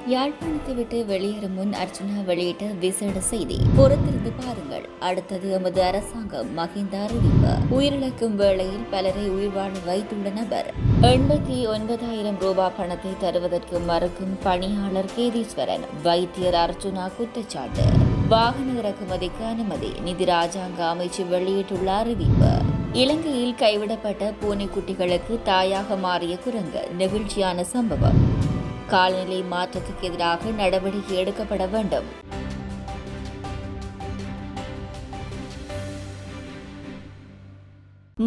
யாழ்ப்பாணத்தை விட்டு வெளியேறும் முன் அர்ச்சனா வெளியிட்ட விசேட செய்தி. பொறுத்திருந்து பாருங்கள். அடுத்தது எமது அரசாங்கம் மஹிந்த அறிவிப்பு. உயிரிழக்கும் வேளையில் பலரை உயிர் வாழ வைத்துள்ள நபர் 89,000 ரூபாய் பணத்தை தருவதற்கு மறுக்கும் பணியாளர் கேதீஸ்வரன். வைத்தியர் அர்ச்சுனா குற்றச்சாட்டு. வாகன இறக்குமதிக்கு அனுமதி. நிதி ராஜாங்க அமைச்சு வெளியிட்டுள்ள அறிவிப்பு. இலங்கையில் கைவிடப்பட்ட பூனைக்குட்டிகளுக்கு தாயாக மாறிய குரங்கு. நெகிழ்ச்சியான சம்பவம். காலநிலை மாற்றத்துக்கு எதிராக நடவடிக்கை எடுக்கப்பட வேண்டும்.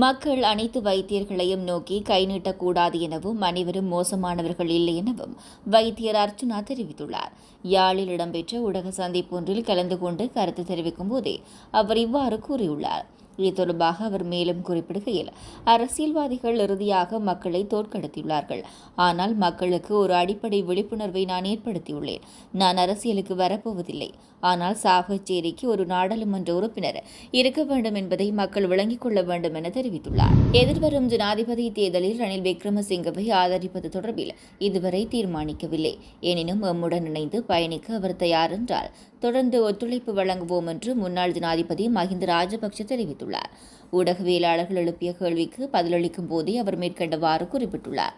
மக்கள் அனைத்து வைத்தியர்களையும் நோக்கி கை நீட்டக்கூடாது எனவும் அனைவரும் மோசமானவர்கள் இல்லை எனவும் வைத்தியர் அர்ச்சுனா தெரிவித்துள்ளார். யாழில் இடம்பெற்ற ஊடக சந்திப்பொன்றில் கலந்து கொண்டு கருத்து தெரிவிக்கும் போதே அவர் இவ்வாறு கூறியுள்ளார். இது தொடர்பாக அவர் மேலும் குறிப்பிடுகையில், அரசியல்வாதிகள் இறுதியாக மக்களை தோற்கடித்துள்ளார்கள். ஆனால் மக்களுக்கு ஒரு அடிப்படை விழிப்புணர்வை நான் ஏற்படுத்தியுள்ளேன். நான் அரசியலுக்கு வரப்போவதில்லை. ஆனால் சாவகச்சேரிக்கு ஒரு நாடாளுமன்ற உறுப்பினர் இருக்க வேண்டும் என்பதை மக்கள் விளங்கிக் கொள்ள வேண்டும் என தெரிவித்துள்ளார். எதிர்வரும் ஜனாதிபதி தேர்தலில் ரணில் விக்ரமசிங்கவை ஆதரிப்பது தொடர்பில் இதுவரை தீர்மானிக்கவில்லை. எனினும் எம்முடன் இணைந்து பயணிக்க அவர் தயார் என்றால் தொடர்ந்து ஒத்துழைப்பு வழங்குவோம் என்று முன்னாள் ஜனாதிபதி மஹிந்த ராஜபக்ஷ தெரிவித்துள்ளார். ஊடகவியலாளர்கள் எழுப்பிய கேள்விக்கு பதிலளிக்கும் போதே அவர் மேற்கண்டவாறு குறிப்பிட்டுள்ளார்.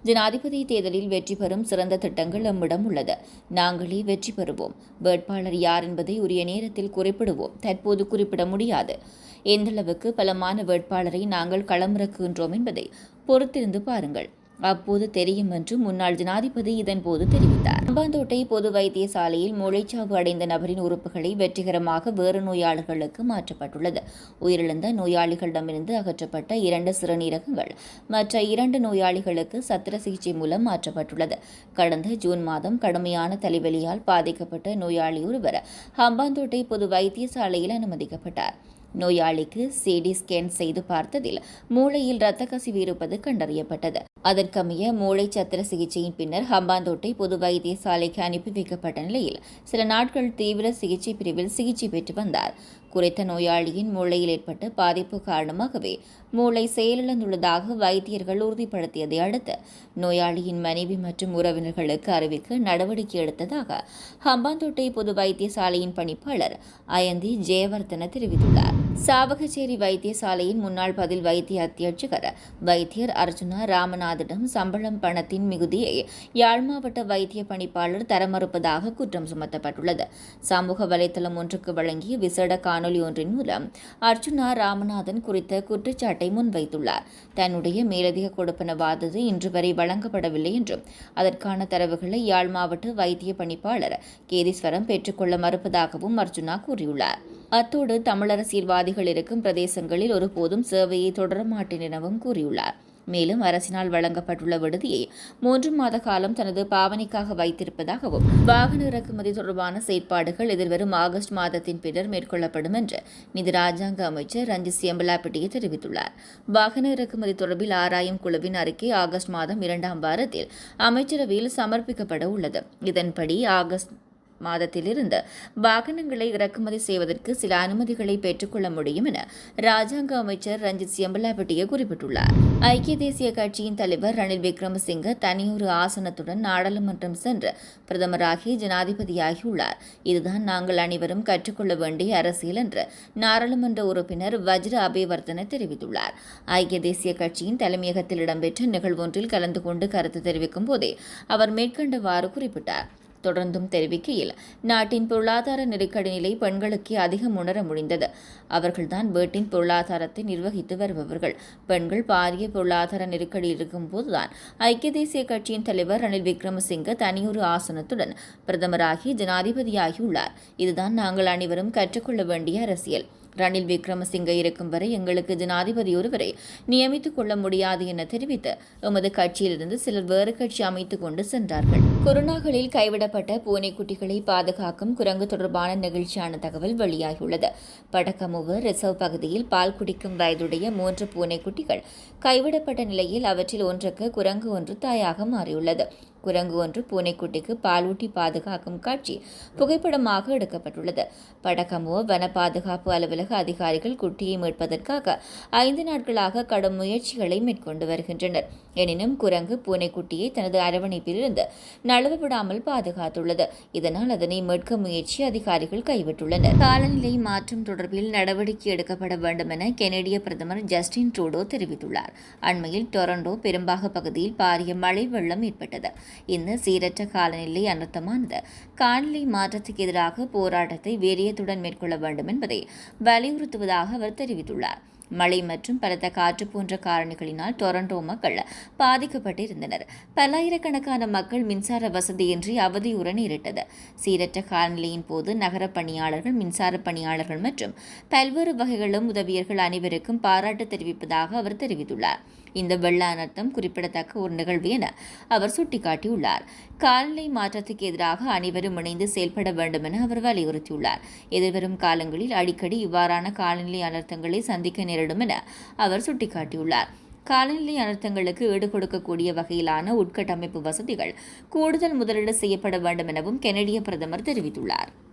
ஜனாதிபதி தேர்தலில் வெற்றி பெறும் சிறந்த திட்டங்கள் நம்மிடம் உள்ளது. நாங்களே வெற்றி பெறுவோம். வேட்பாளர் யார் என்பதை உரிய நேரத்தில் குறிப்பிடுவோம். தற்போது குறிப்பிட முடியாது. எந்தளவுக்கு பலமான வேட்பாளரை நாங்கள் களமிறக்குகின்றோம் என்பதை பொறுத்திருந்து பாருங்கள். அப்போது தெரியும் என்று முன்னாள் ஜனாதிபதி இதன்போது தெரிவித்தார். அம்பாந்தோட்டை பொது வைத்தியசாலையில் மூளைச்சாவு அடைந்த நபரின் உறுப்புகளை வெற்றிகரமாக வேறு நோயாளர்களுக்கு மாற்றப்பட்டுள்ளது. உயிரிழந்த நோயாளிகளிடமிருந்து அகற்றப்பட்ட 2 சிறுநீரகங்கள் மற்ற 2 நோயாளிகளுக்கு சத்திர சிகிச்சை மூலம் மாற்றப்பட்டுள்ளது. கடந்த ஜூன் மாதம் கடுமையான தலைவலியால் பாதிக்கப்பட்ட நோயாளி ஒருவர் ஹம்பாந்தோட்டை பொது வைத்தியசாலையில் அனுமதிக்கப்பட்டார். நோயாளிக்கு சிடி ஸ்கேன் செய்து பார்த்ததில் மூளையில் இரத்த கசிவு இருப்பது கண்டறியப்பட்டது. அதற்கமைய மூளை சத்திர சிகிச்சையின் பின்னர் ஹம்பாந்தோட்டை பொது வைத்தியசாலைக்கு அனுப்பி வைக்கப்பட்ட நிலையில் சில நாட்கள் தீவிர சிகிச்சை பிரிவில் சிகிச்சை பெற்று வந்தார். குறித்த நோயாளியின் மூளையில் ஏற்பட்ட பாதிப்பு காரணமாகவே மூளை செயலிழந்துள்ளதாக வைத்தியர்கள் உறுதிப்படுத்தியதை அடுத்து நோயாளியின் மனைவி மற்றும் உறவினர்களுக்கு அறிவிக்க நடவடிக்கை எடுத்ததாக ஹம்பாந்தோட்டை பொது வைத்தியசாலையின் பணிப்பாளர் அயந்தி ஜெயவர்தன தெரிவித்துள்ளார். சாவகச்சேரி வைத்தியசாலையின் முன்னாள் பதில் வைத்திய அத்தியட்சகர் வைத்தியர் அர்ச்சுனா ராமநாதிடம் சம்பளம் பணத்தின் மிகுதியை யாழ் மாவட்ட வைத்திய பணிப்பாளர் தர மறுப்பதாக குற்றம் சுமத்தப்பட்டுள்ளது. சமூக வலைதளம் ஒன்றுக்கு வழங்கிய விசேட காணொலி ஒன்றின் மூலம் அர்ச்சுனா ராமநாதன் குறித்த குற்றச்சாட்டை முன்வைத்துள்ளார். தன்னுடைய மேலதிக கொடுப்பனவாதது இன்று வரை வழங்கப்படவில்லை என்றும் அதற்கான தரவுகளை யாழ் மாவட்ட வைத்திய பணிப்பாளர் கேதீஸ்வரம் பெற்றுக்கொள்ள மறுப்பதாகவும் அர்ச்சுனா கூறியுள்ளார். அத்தோடு தமிழரசியல்வாதிகள் இருக்கும் பிரதேசங்களில் ஒருபோதும் சேவையை தொடர மாட்டேன் எனவும் கூறியுள்ளார். மேலும் அரசினால் வழங்கப்பட்டுள்ள விடுதியை 3 மாத காலம் தனது பாவனைக்காக வைத்திருப்பதாகவும் வாகன இறக்குமதி தொடர்பான செயற்பாடுகள் எதிர்வரும் ஆகஸ்ட் மாதத்தின் பின்னர் மேற்கொள்ளப்படும் என்று நிதி ராஜாங்க அமைச்சர் ரஞ்சித் சியம்பலாப்பிட்டிய தெரிவித்துள்ளார். வாகன இறக்குமதி தொடர்பில் ஆராயும் குழுவின் அறிக்கை ஆகஸ்ட் மாதம் 2ஆம் வாரத்தில் அமைச்சரவையில் சமர்ப்பிக்கப்பட உள்ளது. இதன்படி ஆகஸ்ட் மாதத்திலிருந்து வாகனங்களை இறக்குமதி செய்வதற்கு சில அனுமதிகளை பெற்றுக்கொள்ள முடியும் என ராஜாங்க அமைச்சர் ரஞ்சித் சியம்பலாப்பிட்டிய குறிப்பிட்டுள்ளார். ஐக்கிய தேசிய கட்சியின் தலைவர் ரணில் விக்ரமசிங்க தனியொரு ஆசனத்துடன் நாடாளுமன்றம் சென்று பிரதமராகி ஜனாதிபதியாகியுள்ளார். இதுதான் நாங்கள் அனைவரும் கற்றுக்கொள்ள வேண்டிய அரசியல் என்று நாடாளுமன்ற உறுப்பினர் வஜ்ர அபேவர்தன தெரிவித்துள்ளார். ஐக்கிய தேசிய கட்சியின் தலைமையகத்தில் இடம்பெற்ற நிகழ்வொன்றில் கலந்து கொண்டு கருத்து தெரிவிக்கும் போதே அவர் மேற்கண்டவாறு குறிப்பிட்டார். தொடர்ந்தும் தெரிவிக்கையில், நாட்டின் பொருளாதார நெருக்கடி நிலை பெண்களுக்கு அதிகம் உணர முடிந்தது. அவர்கள்தான் வீட்டின் பொருளாதாரத்தை நிர்வகித்து வருபவர்கள். பெண்கள் பாரிய பொருளாதார நெருக்கடி இருக்கும் போதுதான் ஐக்கிய தேசிய கட்சியின் தலைவர் ரணில் விக்ரமசிங்க தனியொரு ஆசனத்துடன் பிரதமராகி ஜனாதிபதியாகியுள்ளார். இதுதான் நாங்கள் அனைவரும் கற்றுக்கொள்ள வேண்டிய அரசியல். ரணில் விக்ரமசிங்க இருக்கும் வரை எங்களுக்கு ஜனாதிபதி ஒருவரை நியமித்துக் கொள்ள முடியாது என தெரிவித்து எமது கட்சியிலிருந்து சிலர் வேறு கட்சி அமைத்துக் கொண்டு சென்றார்கள். கொரோனாகளில் கைவிடப்பட்ட பூனைக்குட்டிகளை பாதுகாக்கும் குரங்கு தொடர்பான நெகிழ்ச்சியான தகவல் வெளியாகியுள்ளது. படக்கமுவு ரிசர்வ் பகுதியில் பால் குடிக்கும் வயதுடைய 3 பூனைக்குட்டிகள் கைவிடப்பட்ட நிலையில் அவற்றில் ஒன்றுக்கு குரங்கு ஒன்று தாயாக மாறியுள்ளது. குரங்கு ஒன்று பூனைக்குட்டிக்கு பாலூட்டி பாதுகாக்கும் காட்சி புகைப்படமாக எடுக்கப்பட்டுள்ளது. படகமுவ வன பாதுகாப்பு அலுவலக அதிகாரிகள் குட்டியை மீட்பதற்காக 5 நாட்களாக கடும் முயற்சிகளை மேற்கொண்டு வருகின்றனர். எனினும் குரங்கு பூனைக்குட்டியை தனது அரவணைப்பிலிருந்து நழுவ விடாமல் பாதுகாத்துள்ளது. இதனால் அதனை மீட்க முயற்சி அதிகாரிகள் கைவிட்டுள்ளனர். காலநிலை மாற்றம் தொடர்பில் நடவடிக்கை எடுக்கப்பட வேண்டும் என கெனடிய பிரதமர் ஜஸ்டின் ட்ரூடோ தெரிவித்துள்ளார். அண்மையில் டொரண்டோ பெரும்பாக பகுதியில் பாரிய மழை வெள்ளம் ஏற்பட்டது. இந்த சீரற்ற காலநிலை அனர்த்தமானது காலநிலை மாற்றத்துக்கு எதிராக போராட்டத்தை வீரியத்துடன் மேற்கொள்ள வேண்டும் என்பதை வலியுறுத்துவதாக அவர் தெரிவித்துள்ளார். மழை மற்றும் பலத்த காற்று போன்ற காரணிகளினால் டொரண்டோ மக்கள் பாதிக்கப்பட்டிருந்தனர். பல்லாயிரக்கணக்கான மக்கள் மின்சார வசதியின்றி அவதியுற நேரிட்டது. சீரற்ற காலநிலையின் போது நகர பணியாளர்கள், மின்சார பணியாளர்கள் மற்றும் பல்வேறு வகைகளும் உதவியர்கள் அனைவருக்கும் பாராட்டு தெரிவிப்பதாக அவர் தெரிவித்துள்ளார். இந்த வெள்ள அனர்த்தம் குறிப்பிடத்தக்க ஒரு நிகழ்வு என அவர் சுட்டிக்காட்டியுள்ளார். காலநிலை மாற்றத்துக்கு எதிராக அனைவரும் இணைந்து செயல்பட வேண்டும் என அவர் வலியுறுத்தியுள்ளார். எதிர்வரும் காலங்களில் அடிக்கடி இவ்வாறான காலநிலை அனர்த்தங்களை சந்திக்க நேரிடும் என அவர் சுட்டிக்காட்டியுள்ளார். காலநிலை அனர்த்தங்களுக்கு ஈடுகொடுக்கக்கூடிய வகையிலான உட்கட்டமைப்பு வசதிகள் கூடுதல் முதலீடு செய்யப்பட வேண்டும் எனவும் கெனடிய பிரதமர் தெரிவித்துள்ளார்.